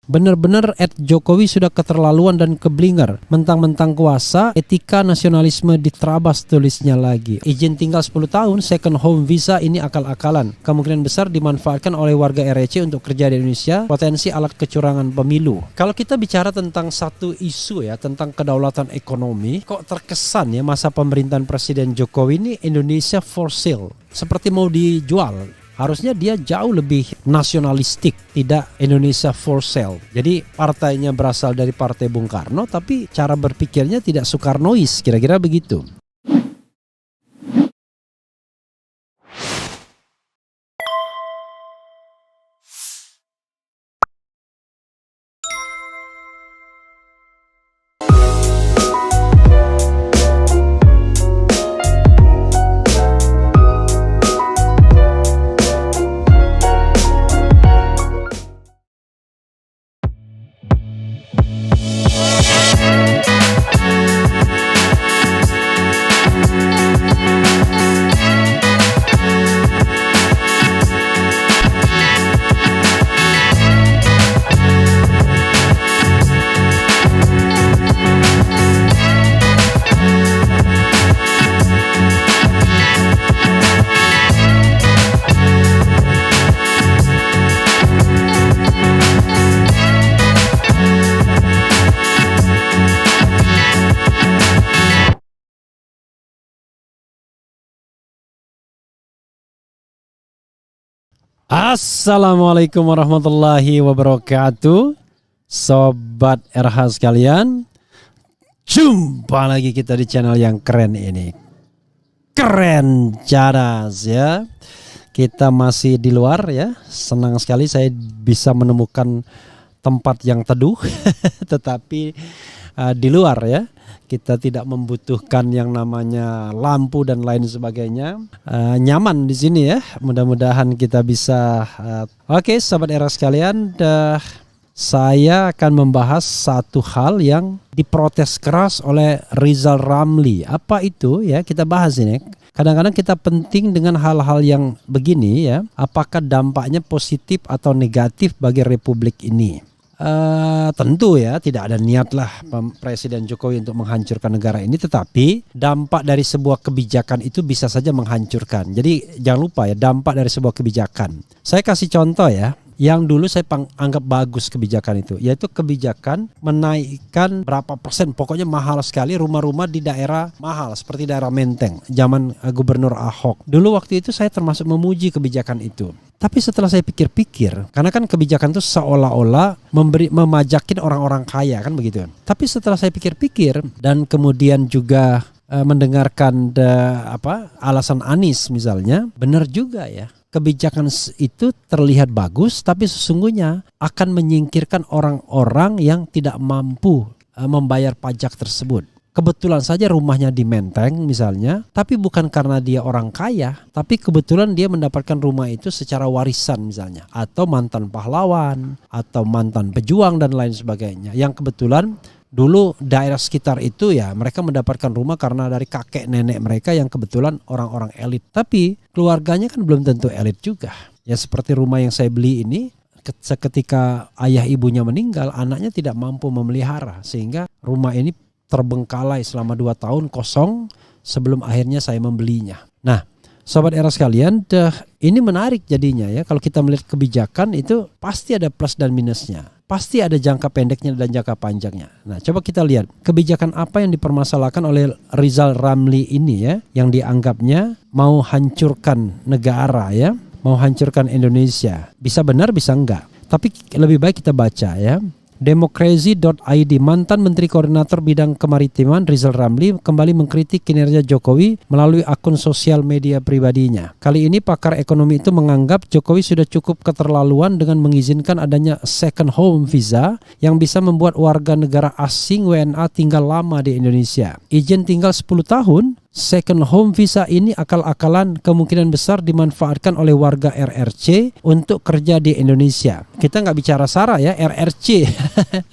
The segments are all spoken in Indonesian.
Benar-benar Jokowi sudah keterlaluan dan keblinger. Mentang-mentang kuasa, etika nasionalisme diterabas, tulisnya lagi. Izin tinggal 10 tahun, second home visa ini akal-akalan. Kemungkinan besar dimanfaatkan oleh warga RRC untuk kerja di Indonesia, potensi alat kecurangan pemilu. Kalau kita bicara tentang satu isu ya, tentang kedaulatan ekonomi, kok terkesan ya masa pemerintahan Presiden Jokowi ini Indonesia for sale. Seperti mau dijual. Harusnya dia jauh lebih nasionalistik, tidak Indonesia for sale. Jadi partainya berasal dari Partai Bung Karno, tapi cara berpikirnya tidak Soekarnois, kira-kira begitu. Assalamualaikum warahmatullahi wabarakatuh, Sobat RH sekalian. Jumpa lagi kita di channel yang keren ini. Keren cadas ya. Kita masih di luar ya. Senang sekali saya bisa menemukan tempat yang teduh. Tetapi di luar ya. Kita tidak membutuhkan yang namanya lampu dan lain sebagainya. Nyaman di sini ya. Mudah-mudahan kita bisa. Oke, Sobat era sekalian, saya akan membahas satu hal yang diprotes keras oleh Rizal Ramli. Apa itu ya? Kita bahas ini. Kadang-kadang kita penting dengan hal-hal yang begini ya. Apakah dampaknya positif atau negatif bagi Republik ini? Tentu ya tidak ada niat lah Presiden Jokowi untuk menghancurkan negara ini, tetapi dampak dari sebuah kebijakan itu bisa saja menghancurkan. Jadi jangan lupa ya, dampak dari sebuah kebijakan. Saya kasih contoh ya, yang dulu saya anggap bagus kebijakan itu, yaitu kebijakan menaikkan berapa persen, pokoknya mahal sekali rumah-rumah di daerah mahal seperti daerah Menteng zaman Gubernur Ahok. Dulu waktu itu saya termasuk memuji kebijakan itu. Tapi setelah saya pikir-pikir, karena kan kebijakan itu seolah-olah memajakin orang-orang kaya kan begitu. Tapi setelah saya pikir-pikir dan kemudian juga mendengarkan alasan Anies misalnya, benar juga ya. Kebijakan itu terlihat bagus, tapi sesungguhnya akan menyingkirkan orang-orang yang tidak mampu membayar pajak tersebut. Kebetulan saja rumahnya di Menteng misalnya, tapi bukan karena dia orang kaya, tapi kebetulan dia mendapatkan rumah itu secara warisan misalnya, atau mantan pahlawan, atau mantan pejuang dan lain sebagainya. Yang kebetulan dulu daerah sekitar itu ya mereka mendapatkan rumah karena dari kakek nenek mereka yang kebetulan orang-orang elit. Tapi keluarganya kan belum tentu elit juga. Ya seperti rumah yang saya beli ini, seketika ayah ibunya meninggal, anaknya tidak mampu memelihara. Sehingga rumah ini terbengkalai selama 2 tahun kosong sebelum akhirnya saya membelinya. Nah, Sobat era sekalian, ini menarik jadinya ya. Kalau kita melihat kebijakan itu pasti ada plus dan minusnya. Pasti ada jangka pendeknya dan jangka panjangnya. Nah, coba kita lihat kebijakan apa yang dipermasalahkan oleh Rizal Ramli ini ya, yang dianggapnya mau hancurkan negara ya, mau hancurkan Indonesia. Bisa benar, bisa enggak. Tapi lebih baik kita baca ya. Demokrasi.id, mantan Menteri Koordinator Bidang Kemaritiman Rizal Ramli kembali mengkritik kinerja Jokowi melalui akun sosial media pribadinya. Kali ini pakar ekonomi itu menganggap Jokowi sudah cukup keterlaluan dengan mengizinkan adanya second home visa yang bisa membuat warga negara asing WNA tinggal lama di Indonesia. Izin tinggal 10 tahun, second home visa ini akal-akalan kemungkinan besar dimanfaatkan oleh warga RRC untuk kerja di Indonesia. Kita nggak bicara SARA ya, RRC.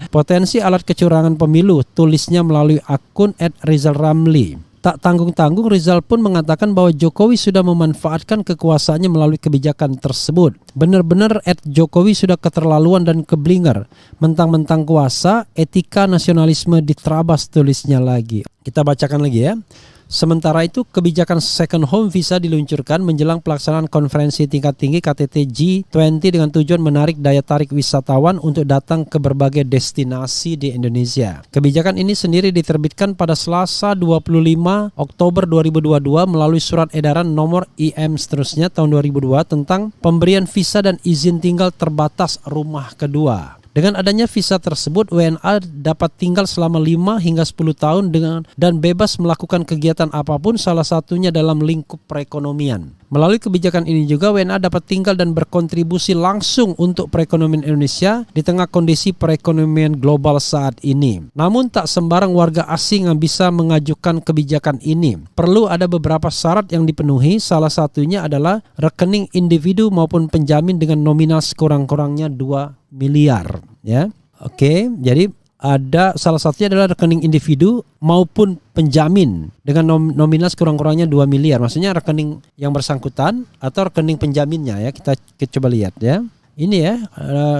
Potensi alat kecurangan pemilu, tulisnya melalui akun @Rizal Ramli. Tak tanggung-tanggung Rizal pun mengatakan bahwa Jokowi sudah memanfaatkan kekuasaannya melalui kebijakan tersebut. Benar-benar Jokowi sudah keterlaluan dan keblinger. Mentang-mentang kuasa, etika nasionalisme diterabas, tulisnya lagi. Kita bacakan lagi ya. Sementara itu, kebijakan second home visa diluncurkan menjelang pelaksanaan konferensi tingkat tinggi KTT G20 dengan tujuan menarik daya tarik wisatawan untuk datang ke berbagai destinasi di Indonesia. Kebijakan ini sendiri diterbitkan pada Selasa 25 Oktober 2022 melalui surat edaran nomor IM seterusnya tahun 2002 tentang pemberian visa dan izin tinggal terbatas rumah kedua. Dengan adanya visa tersebut, WNA dapat tinggal selama 5 hingga 10 tahun dan bebas melakukan kegiatan apapun, salah satunya dalam lingkup perekonomian. Melalui kebijakan ini juga WNA dapat tinggal dan berkontribusi langsung untuk perekonomian Indonesia di tengah kondisi perekonomian global saat ini. Namun tak sembarang warga asing yang bisa mengajukan kebijakan ini. Perlu ada beberapa syarat yang dipenuhi, salah satunya adalah rekening individu maupun penjamin dengan nominal sekurang-kurangnya 2 miliar ya. Oke, jadi ada salah satunya adalah rekening individu maupun penjamin dengan nominal sekurang-kurangnya 2 miliar. Maksudnya rekening yang bersangkutan atau rekening penjaminnya ya. Kita coba lihat ya. Ini ya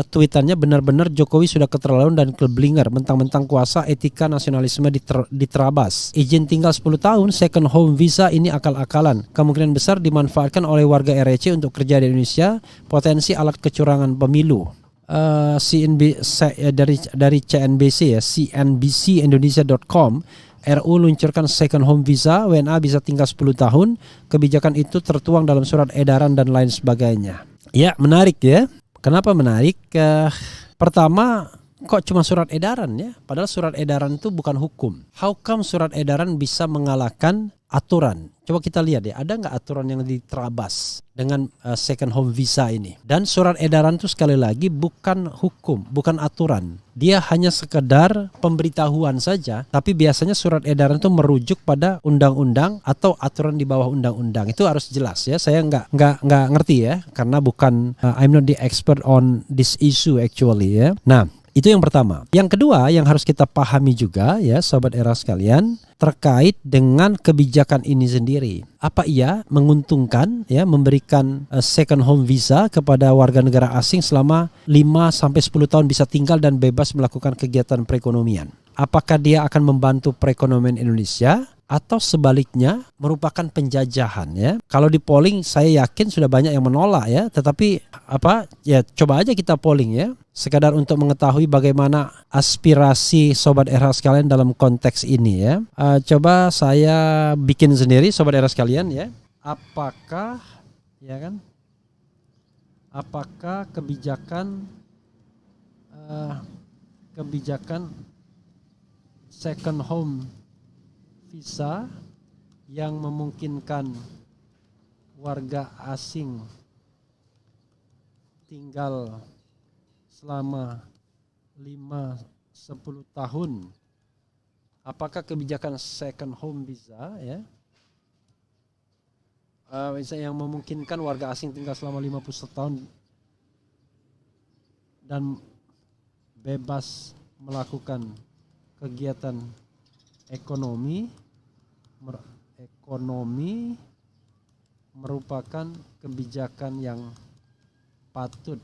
tweetannya, benar-benar Jokowi sudah keterlaluan dan keblinger. Mentang-mentang kuasa, etika nasionalisme diterabas. Izin tinggal 10 tahun, second home visa ini akal-akalan. Kemungkinan besar dimanfaatkan oleh warga RRC untuk kerja di Indonesia. Potensi alat kecurangan pemilu. Dari CNBC ya, cnbcindonesia.com, RU luncurkan second home visa, WNA bisa tinggal 10 tahun. Kebijakan itu tertuang dalam surat edaran dan lain sebagainya. Ya, menarik ya. Kenapa menarik? Pertama, kok cuma surat edaran ya? Padahal surat edaran itu bukan hukum. How come surat edaran bisa mengalahkan aturan? Coba kita lihat ya, ada nggak aturan yang diterabas dengan second home visa ini? Dan surat edaran itu sekali lagi bukan hukum, bukan aturan. Dia hanya sekedar pemberitahuan saja, tapi biasanya surat edaran itu merujuk pada undang-undang atau aturan di bawah undang-undang. Itu harus jelas ya. Saya nggak ngerti ya, karena bukan I'm not the expert on this issue actually ya. Nah, itu yang pertama. Yang kedua yang harus kita pahami juga ya Sobat Era sekalian, terkait dengan kebijakan ini sendiri. Apa ia menguntungkan ya memberikan second home visa kepada warga negara asing selama 5-10 tahun bisa tinggal dan bebas melakukan kegiatan perekonomian? Apakah dia akan membantu perekonomian Indonesia atau sebaliknya merupakan penjajahan ya? Kalau di polling saya yakin sudah banyak yang menolak ya, tetapi coba aja kita polling ya. Sekadar untuk mengetahui bagaimana aspirasi Sobat Era sekalian dalam konteks ini ya. Coba saya bikin sendiri Sobat Era sekalian ya. Apakah kebijakan second home visa yang memungkinkan warga asing tinggal selama 5-10 tahun, apakah kebijakan second home visa ya yang memungkinkan warga asing tinggal selama 50 tahun dan bebas melakukan kegiatan ekonomi merupakan kebijakan yang patut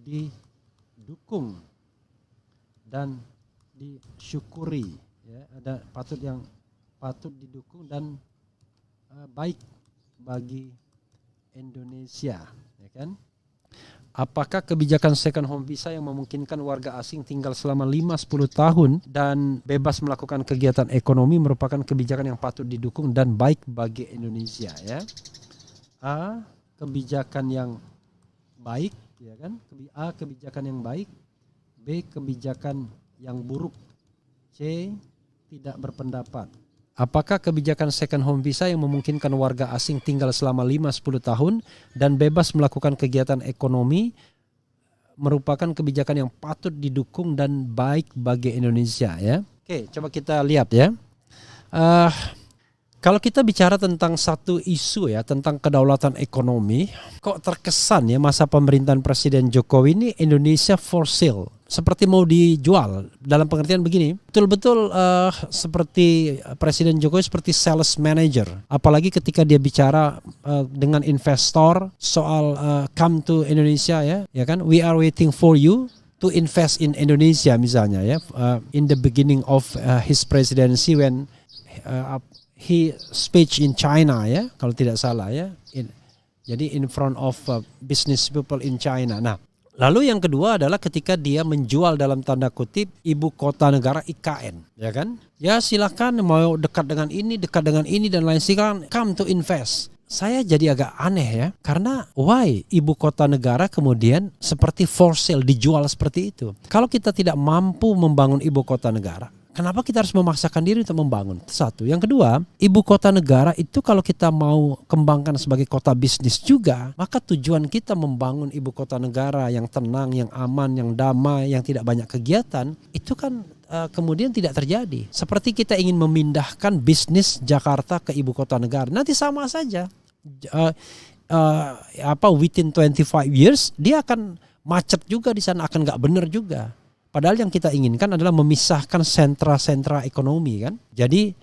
didukung dan disyukuri ya, patut didukung dan baik bagi Indonesia ya kan. Apakah kebijakan second home visa yang memungkinkan warga asing tinggal selama 5-10 tahun dan bebas melakukan kegiatan ekonomi merupakan kebijakan yang patut didukung dan baik bagi Indonesia ya? A. Kebijakan yang baik ya kan? A. Kebijakan yang baik. B. Kebijakan yang buruk. C. Tidak berpendapat. Apakah kebijakan second home visa yang memungkinkan warga asing tinggal selama 5-10 tahun dan bebas melakukan kegiatan ekonomi merupakan kebijakan yang patut didukung dan baik bagi Indonesia ya? Oke, coba kita lihat ya. Kalau kita bicara tentang satu isu ya, tentang kedaulatan ekonomi, kok terkesan ya masa pemerintahan Presiden Jokowi ini Indonesia for sale, seperti mau dijual. Dalam pengertian begini, betul-betul seperti Presiden Jokowi seperti sales manager. Apalagi ketika dia bicara dengan investor soal come to Indonesia ya kan, we are waiting for you to invest in Indonesia misalnya ya, in the beginning of his presidency when he speech in China ya, kalau tidak salah ya, jadi in front of business people in China. Nah, lalu yang kedua adalah ketika dia menjual dalam tanda kutip ibu kota negara IKN, ya kan? Ya silakan mau dekat dengan ini dan lain silakan come to invest. Saya jadi agak aneh ya, karena why ibu kota negara kemudian seperti for sale, dijual seperti itu. Kalau kita tidak mampu membangun ibu kota negara, kenapa kita harus memaksakan diri untuk membangun? Satu. Yang kedua, ibu kota negara itu kalau kita mau kembangkan sebagai kota bisnis juga, maka tujuan kita membangun ibu kota negara yang tenang, yang aman, yang damai, yang tidak banyak kegiatan, itu kan kemudian tidak terjadi. Seperti kita ingin memindahkan bisnis Jakarta ke ibu kota negara, nanti sama saja. Within 25 years dia akan macet juga di sana, akan nggak benar juga. Padahal yang kita inginkan adalah memisahkan sentra-sentra ekonomi kan. Jadi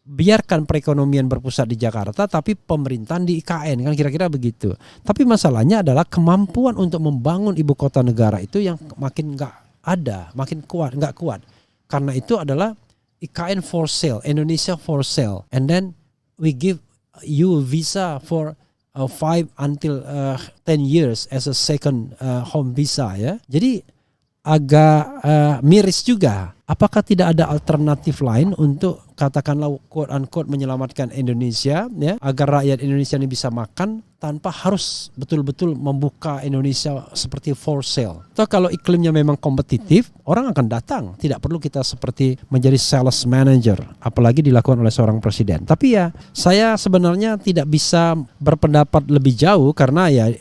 biarkan perekonomian berpusat di Jakarta tapi pemerintahan di IKN kan, kira-kira begitu. Tapi masalahnya adalah kemampuan untuk membangun ibu kota negara itu yang makin nggak ada, makin nggak kuat. Karena itu adalah IKN for sale, Indonesia for sale, and then we give you visa for 5 until 10 years as a second home visa ya. Jadi agak miris juga. Apakah tidak ada alternatif lain untuk katakanlah quote unquote menyelamatkan Indonesia ya, agar rakyat Indonesia ini bisa makan tanpa harus betul-betul membuka Indonesia seperti for sale. Atau kalau iklimnya memang kompetitif, orang akan datang. Tidak perlu kita seperti menjadi sales manager, apalagi dilakukan oleh seorang presiden. Tapi ya saya sebenarnya tidak bisa berpendapat lebih jauh karena ya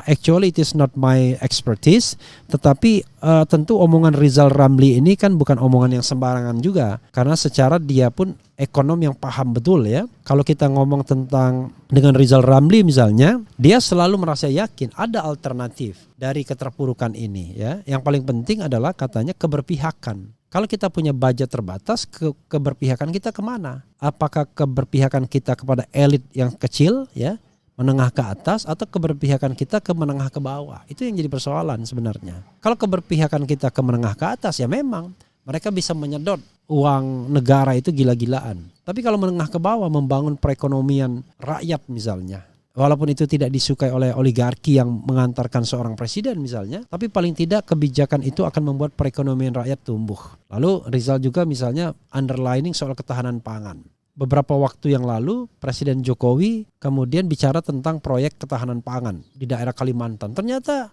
actually it is not my expertise. Tetapi tentu omongan Rizal Ramli ini kan bukan omongan yang sembarangan juga, karena secara dia pun ekonom yang paham betul ya. Kalau kita ngomong tentang dengan Rizal Ramli misalnya, dia selalu merasa yakin ada alternatif dari keterpurukan ini ya. Yang paling penting adalah katanya keberpihakan. Kalau kita punya budget terbatas, keberpihakan kita kemana? Apakah keberpihakan kita kepada elit yang kecil ya, menengah ke atas, atau keberpihakan kita ke menengah ke bawah? Itu yang jadi persoalan sebenarnya. Kalau keberpihakan kita ke menengah ke atas ya memang mereka bisa menyedot uang negara itu gila-gilaan. Tapi kalau menengah ke bawah membangun perekonomian rakyat misalnya, walaupun itu tidak disukai oleh oligarki yang mengantarkan seorang presiden misalnya, tapi paling tidak kebijakan itu akan membuat perekonomian rakyat tumbuh. Lalu Rizal juga misalnya underlining soal ketahanan pangan. Beberapa waktu yang lalu Presiden Jokowi kemudian bicara tentang proyek ketahanan pangan di daerah Kalimantan. Ternyata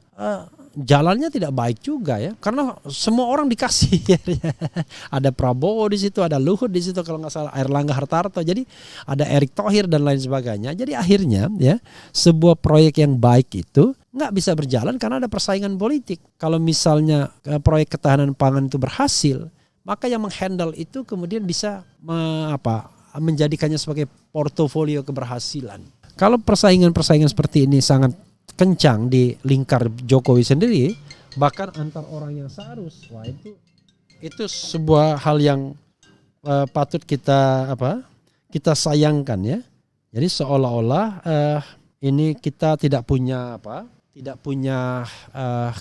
jalannya tidak baik juga ya, karena semua orang dikasih. Ada Prabowo di situ, ada Luhut di situ, kalau nggak salah Airlangga Hartarto, jadi ada Erick Thohir dan lain sebagainya. Jadi akhirnya ya sebuah proyek yang baik itu nggak bisa berjalan karena ada persaingan politik. Kalau misalnya proyek ketahanan pangan itu berhasil, maka yang menghandle itu kemudian bisa menjadikannya sebagai portofolio keberhasilan. Kalau persaingan-persaingan seperti ini sangat kencang di lingkar Jokowi sendiri, bahkan antar orang yang searus, wah itu sebuah hal yang patut kita sayangkan ya. Jadi seolah-olah ini kita tidak punya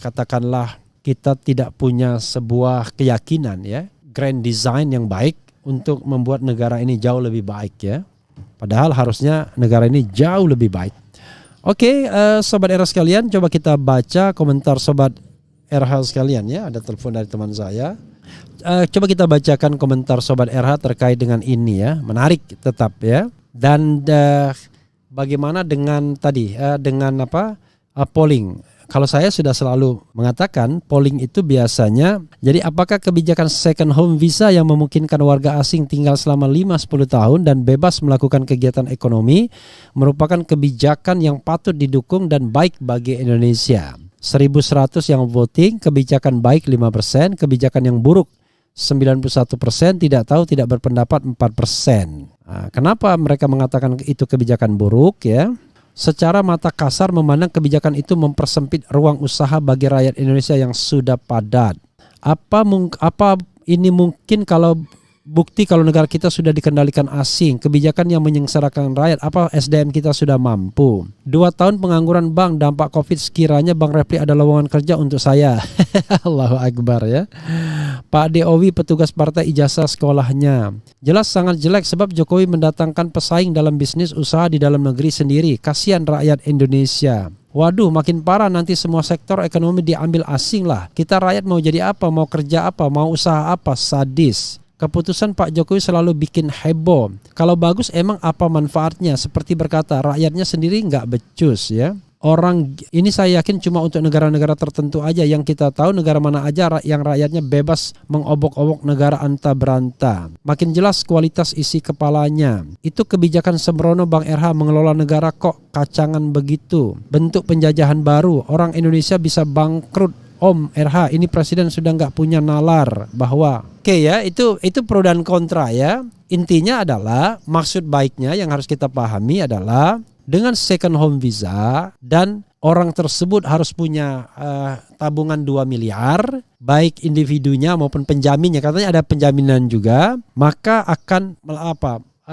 katakanlah kita tidak punya sebuah keyakinan ya, grand design yang baik untuk membuat negara ini jauh lebih baik ya. Padahal harusnya negara ini jauh lebih baik. Oke, Sobat RH sekalian, coba kita baca komentar Sobat RH sekalian ya. Ada telepon dari teman saya. Coba kita bacakan komentar Sobat RH terkait dengan ini ya. Menarik tetap ya. Dan bagaimana dengan tadi dengan polling? Kalau saya sudah selalu mengatakan polling itu biasanya, jadi apakah kebijakan second home visa yang memungkinkan warga asing tinggal selama 5-10 tahun dan bebas melakukan kegiatan ekonomi merupakan kebijakan yang patut didukung dan baik bagi Indonesia. 1.100 yang voting, kebijakan baik 5%, kebijakan yang buruk 91%, tidak tahu tidak berpendapat 4%. Kenapa mereka mengatakan itu kebijakan buruk ya? Secara mata kasar memandang kebijakan itu mempersempit ruang usaha bagi rakyat Indonesia yang sudah padat. Apa ini mungkin kalau bukti kalau negara kita sudah dikendalikan asing, kebijakan yang menyengsarakan rakyat, apa SDM kita sudah mampu? 2 tahun pengangguran bank, dampak COVID sekiranya Bang Refli ada lowongan kerja untuk saya. Allahu Akbar ya. Pak Deowi petugas partai ijazah sekolahnya. Jelas sangat jelek sebab Jokowi mendatangkan pesaing dalam bisnis usaha di dalam negeri sendiri. Kasihan rakyat Indonesia. Waduh, makin parah nanti semua sektor ekonomi diambil asing lah. Kita rakyat mau jadi apa, mau kerja apa, mau usaha apa, sadis. Keputusan Pak Jokowi selalu bikin heboh. Kalau bagus emang apa manfaatnya? Seperti berkata rakyatnya sendiri nggak becus ya. Orang ini saya yakin cuma untuk negara-negara tertentu aja. Yang kita tahu negara mana aja yang rakyatnya bebas mengobok-obok negara anta beranta. Makin jelas kualitas isi kepalanya. Itu kebijakan sembrono Bang RH mengelola negara kok kacangan begitu. Bentuk penjajahan baru. Orang Indonesia bisa bangkrut. Om RH, ini presiden sudah nggak punya nalar bahwa oke ya, itu pro dan kontra ya. Intinya adalah maksud baiknya yang harus kita pahami adalah dengan second home visa dan orang tersebut harus punya tabungan 2 miliar, baik individunya maupun penjaminnya, katanya ada penjaminan juga, maka akan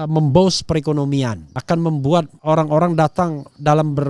membost perekonomian, akan membuat orang-orang datang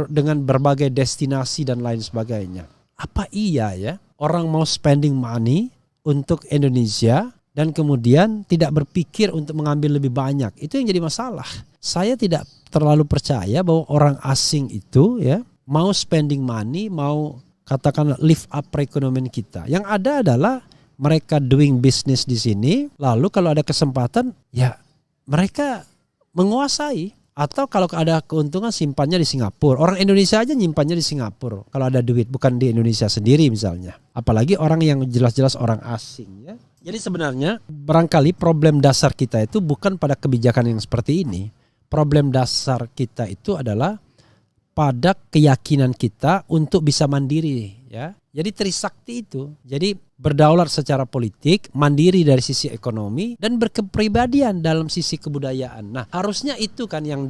dengan berbagai destinasi dan lain sebagainya. Apa iya ya orang mau spending money untuk Indonesia dan kemudian tidak berpikir untuk mengambil lebih banyak? Itu yang jadi masalah. Saya tidak terlalu percaya bahwa orang asing itu ya mau spending money, mau katakanlah lift up perekonomian kita. Yang ada adalah mereka doing business di sini, lalu kalau ada kesempatan ya mereka menguasai. Atau kalau ada keuntungan simpannya di Singapura. Orang Indonesia aja nyimpannya di Singapura kalau ada duit, bukan di Indonesia sendiri misalnya. Apalagi orang yang jelas-jelas orang asing ya. Jadi sebenarnya barangkali problem dasar kita itu bukan pada kebijakan yang seperti ini. Problem dasar kita itu adalah pada keyakinan kita untuk bisa mandiri ya. Jadi Trisakti itu. Jadi berdaulat secara politik, mandiri dari sisi ekonomi dan berkepribadian dalam sisi kebudayaan. Nah, harusnya itu kan yang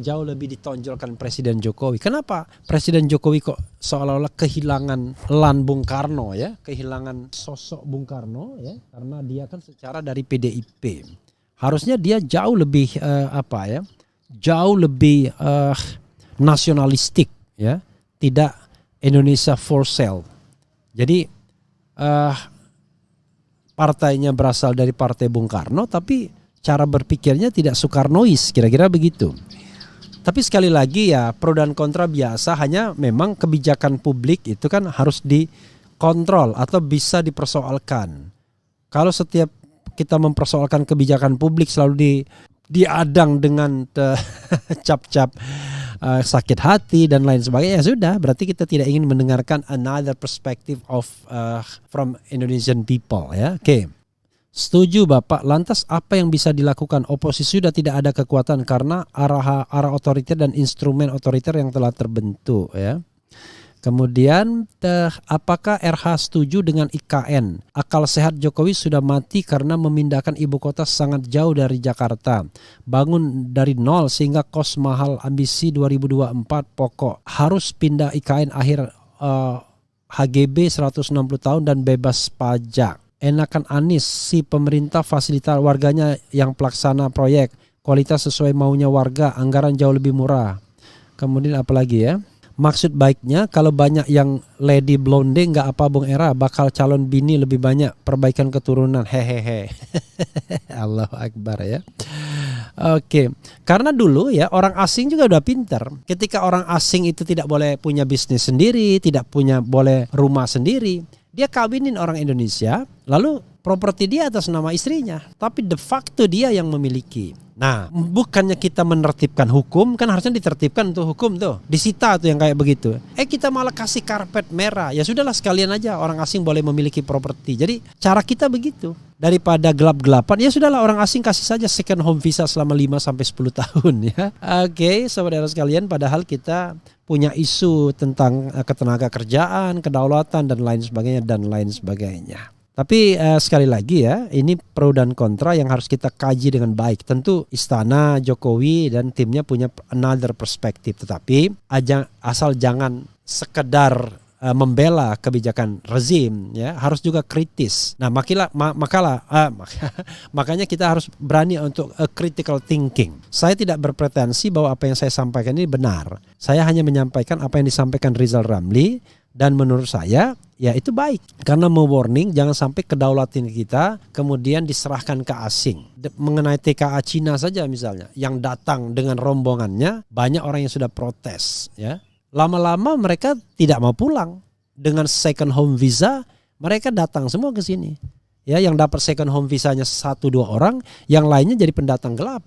jauh lebih ditonjolkan Presiden Jokowi. Kenapa Presiden Jokowi kok seolah-olah kehilangan lan Bung Karno ya, kehilangan sosok Bung Karno ya, karena dia kan secara dari PDIP. Harusnya dia jauh lebih jauh lebih nasionalistik ya, tidak Indonesia for sale. Jadi partainya berasal dari partai Bung Karno, tapi cara berpikirnya tidak Soekarnois, kira-kira begitu. Tapi sekali lagi ya pro dan kontra biasa, hanya memang kebijakan publik itu kan harus dikontrol atau bisa dipersoalkan. Kalau setiap kita mempersoalkan kebijakan publik selalu diadang dengan cap-cap sakit hati dan lain sebagainya, ya sudah, berarti kita tidak ingin mendengarkan another perspective of from Indonesian people ya. Oke. Setuju Bapak. Lantas apa yang bisa dilakukan? Oposisi sudah tidak ada kekuatan karena arah otoriter dan instrumen otoriter yang telah terbentuk ya. Kemudian apakah RH setuju dengan IKN? Akal sehat Jokowi sudah mati karena memindahkan ibu kota sangat jauh dari Jakarta. Bangun dari nol sehingga kos mahal, ambisi 2024 pokok. Harus pindah IKN akhir HGB 160 tahun dan bebas pajak. Enakan Anies, si pemerintah fasilitas warganya yang pelaksana proyek. Kualitas sesuai maunya warga, anggaran jauh lebih murah. Kemudian apa lagi ya? Maksud baiknya kalau banyak yang lady blonde nggak apa Bung Era, bakal calon bini lebih banyak, perbaikan keturunan, hehehe. Allahu Akbar ya. Oke, karena dulu ya orang asing juga udah pinter. Ketika orang asing itu tidak boleh punya bisnis sendiri, tidak boleh rumah sendiri, dia kawinin orang Indonesia, lalu properti dia atas nama istrinya, tapi de facto dia yang memiliki. Nah, bukannya kita menertibkan hukum, kan harusnya ditertibkan untuk hukum tuh, disita tuh yang kayak begitu. Kita malah kasih karpet merah, ya sudahlah sekalian aja orang asing boleh memiliki properti. Jadi cara kita begitu, daripada gelap-gelapan, ya sudahlah orang asing kasih saja second home visa selama 5-10 tahun ya. Oke, saudara sekalian, padahal kita punya isu tentang ketenaga kerjaan, kedaulatan dan lain sebagainya. Tapi sekali lagi ya, ini pro dan kontra yang harus kita kaji dengan baik. Tentu Istana, Jokowi dan timnya punya another perspektif. Tetapi asal jangan sekedar membela kebijakan rezim, ya, harus juga kritis. Nah, makanya kita harus berani untuk critical thinking. Saya tidak berpretensi bahwa apa yang saya sampaikan ini benar. Saya hanya menyampaikan apa yang disampaikan Rizal Ramli. Dan menurut saya ya itu baik, karena mewarning jangan sampai kedaulatan kita kemudian diserahkan ke asing. Mengenai TKA Cina saja misalnya, yang datang dengan rombongannya banyak orang yang sudah protes, ya. Lama-lama mereka tidak mau pulang. Dengan second home visa mereka datang semua ke sini. Ya, yang dapat second home visanya 1-2 orang, yang lainnya jadi pendatang gelap.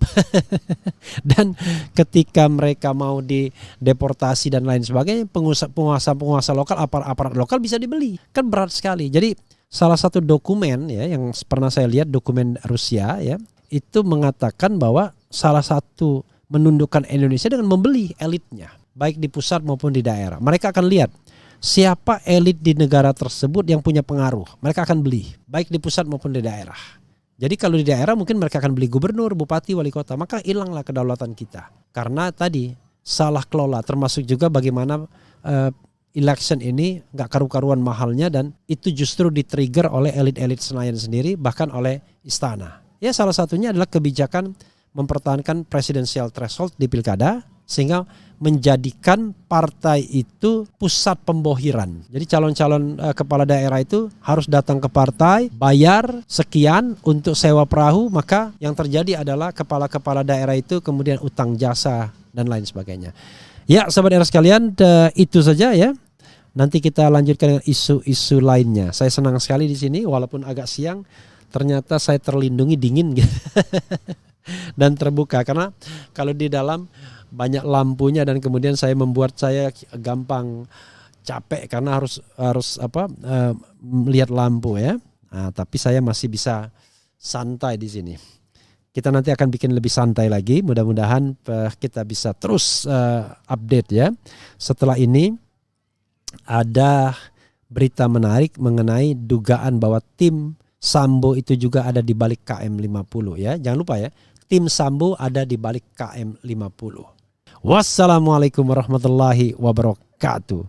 Dan ketika mereka mau dideportasi dan lain sebagainya, penguasa lokal, aparat lokal bisa dibeli. Kan berat sekali. Jadi salah satu dokumen ya yang pernah saya lihat, dokumen Rusia ya, itu mengatakan bahwa salah satu menundukkan Indonesia dengan membeli elitnya, baik di pusat maupun di daerah. Mereka akan lihat siapa elit di negara tersebut yang punya pengaruh, mereka akan beli, baik di pusat maupun di daerah. Jadi kalau di daerah mungkin mereka akan beli gubernur, bupati, wali kota, maka hilanglah kedaulatan kita. Karena tadi salah kelola, termasuk juga bagaimana election ini gak karu-karuan mahalnya, dan itu justru di-trigger oleh elit-elit Senayan sendiri, bahkan oleh istana. Ya, salah satunya adalah kebijakan mempertahankan presidensial threshold di pilkada, sehingga menjadikan partai itu pusat pembohiran. Jadi calon-calon kepala daerah itu harus datang ke partai, bayar sekian untuk sewa perahu, maka yang terjadi adalah kepala-kepala daerah itu kemudian utang jasa dan lain sebagainya. Ya, sahabat era sekalian, itu saja ya. Nanti kita lanjutkan dengan isu-isu lainnya. Saya senang sekali di sini walaupun agak siang, ternyata saya terlindungi dingin gitu. Dan terbuka, karena kalau di dalam banyak lampunya dan kemudian membuat saya gampang capek karena harus melihat lampu ya. Nah, tapi saya masih bisa santai di sini. Kita nanti akan bikin lebih santai lagi. Mudah-mudahan kita bisa terus update ya. Setelah ini ada berita menarik mengenai dugaan bahwa tim Sambo itu juga ada di balik KM50 ya. Jangan lupa ya, tim Sambo ada di balik KM50. Wassalamualaikum warahmatullahi wabarakatuh.